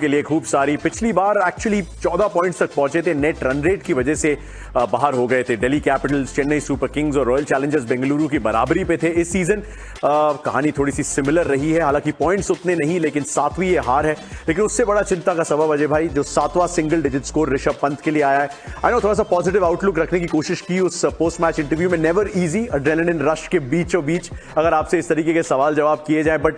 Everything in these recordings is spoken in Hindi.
के लिए खूब सारी। पिछली बार एक्चुअली 14 पॉइंट्स तक पहुंचे थे, नेट रन रेट की वजह से बाहर हो गए थे। Delhi Capitals, Chennai super Kings और रॉयल चैलेंजर्स बेंगलुरु की बराबरी पे थे। इस सीजन कहानी थोड़ी सी सिमिलर रही है, हालांकि पॉइंट्स उतने नहीं, लेकिन 7वीं ये हार है। लेकिन उससे बड़ा चिंता का सबब अजय भाई जो 7वां single digit score Rishabh Pant के लिए आया है। आई नो थोड़ा सा पॉजिटिव आउटलुक रखने की कोशिश की उस पोस्ट मैच इंटरव्यू में, नेवर इजी, एड्रेनालिन रश के बीचों बीच अगर आपसे इस तरीके के सवाल जवाब किए जाए। बट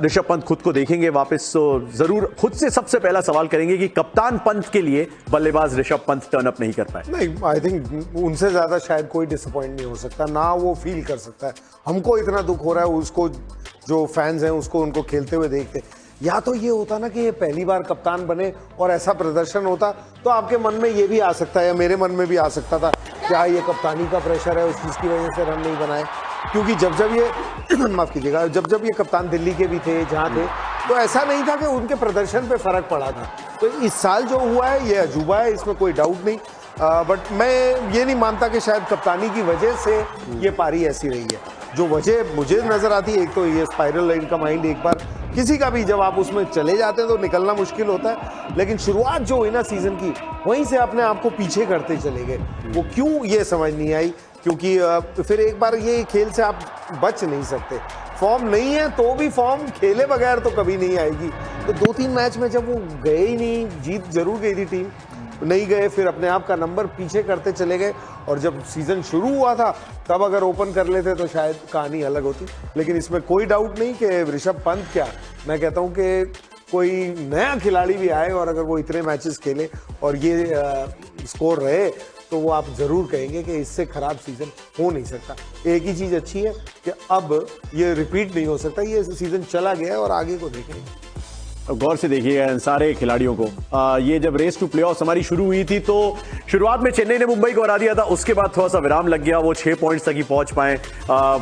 ऋषभ पंत खुद को देखेंगे वापस तो जरूर खुद से सबसे पहला सवाल करेंगे कि कप्तान पंत के लिए बल्लेबाज ऋषभ पंत टर्न अप नहीं कर पाए। नहीं, आई थिंक उनसे ज्यादा शायद कोई डिसअपॉइंट नहीं हो सकता, ना वो फील कर सकता है। हमको इतना दुख हो रहा है, उसको जो फैंस हैं उसको उनको खेलते हुए देखते। या तो ये होता ना कि ये पहली बार कप्तान बने और ऐसा प्रदर्शन होता तो आपके मन में ये भी आ सकता है, या मेरे मन में भी आ सकता था, क्या ये कप्तानी का प्रेशर है उस चीज़ की वजह से रन नहीं बनाए। क्योंकि जब ये माफ कीजिएगा, जब ये कप्तान दिल्ली के भी थे जहाँ थे, तो ऐसा नहीं था कि उनके प्रदर्शन पे फर्क पड़ा था। तो इस साल जो हुआ है ये अजूबा है, इसमें कोई डाउट नहीं। बट मैं ये नहीं मानता कि शायद कप्तानी की वजह से ये पारी ऐसी रही है। जो वजह मुझे नजर आती है, एक तो ये स्पाइरल लाइन का माइंड, एक बार किसी का भी जब आप उसमें चले जाते हैं तो निकलना मुश्किल होता है। लेकिन शुरुआत जो हुई ना सीजन की, वहीं से अपने आप को पीछे करते चले गए। वो क्यों, ये समझ नहीं आई। क्योंकि फिर एक बार ये खेल से आप बच नहीं सकते। फॉर्म नहीं है तो भी फॉर्म खेले बगैर तो कभी नहीं आएगी। तो 2-3 मैच में जब वो गए ही नहीं, जीत जरूर गई थी टीम, नहीं गए, फिर अपने आप का नंबर पीछे करते चले गए। और जब सीजन शुरू हुआ था तब अगर ओपन कर लेते तो शायद कहानी अलग होती। लेकिन इसमें कोई डाउट नहीं कि ऋषभ पंत, क्या मैं कहता हूं कि कोई नया खिलाड़ी भी आए और अगर वो इतने मैचेस खेले और ये स्कोर रहे तो वो आप जरूर कहेंगे कि इससे खराब सीजन हो नहीं सकता। एक ही चीज अच्छी है कि अब ये रिपीट नहीं हो सकता, ये सीजन चला गया और आगे को देखेंगे। गौर से देखिएगा इन सारे खिलाड़ियों को। ये जब रेस टू प्लेऑफ्स हमारी शुरू हुई थी तो शुरुआत में चेन्नई ने मुंबई को हरा दिया था, उसके बाद थोड़ा सा विराम लग गया, वो 6 पॉइंट्स तक ही पहुंच पाए।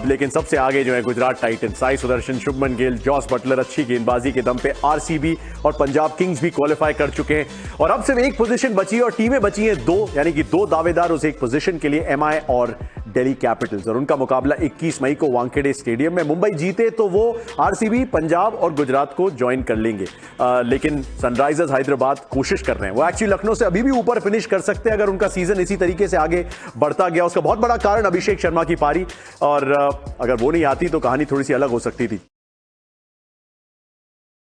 लेकिन सबसे आगे जो है Gujarat Titans, Sai Sudharsan, Shubman Gill, Jos Buttler अच्छी गेंदबाजी के दम पे आरसीबी और पंजाब किंग्स भी क्वालिफाई कर चुके हैं। और अब सिर्फ एक पोजीशन बची है और टीमें बची हैं 2, यानी कि 2 दावेदार उस एक पोजीशन के लिए, एमआई और दिल्ली कैपिटल्स। और उनका मुकाबला 21 मई को वानखेड़े स्टेडियम में। मुंबई जीते तो वो आरसीबी, पंजाब और गुजरात को ज्वाइन कर लेंगे। लेकिन सनराइजर्स हैदराबाद कोशिश कर रहे हैं, वो एक्चुअली लखनऊ से अभी भी ऊपर फिनिश कर सकते हैं अगर उनका सीजन इसी तरीके से आगे बढ़ता गया। उसका बहुत बड़ा कारण अभिषेक शर्मा की पारी, और अगर वो नहीं आती तो कहानी थोड़ी सी अलग हो सकती थी।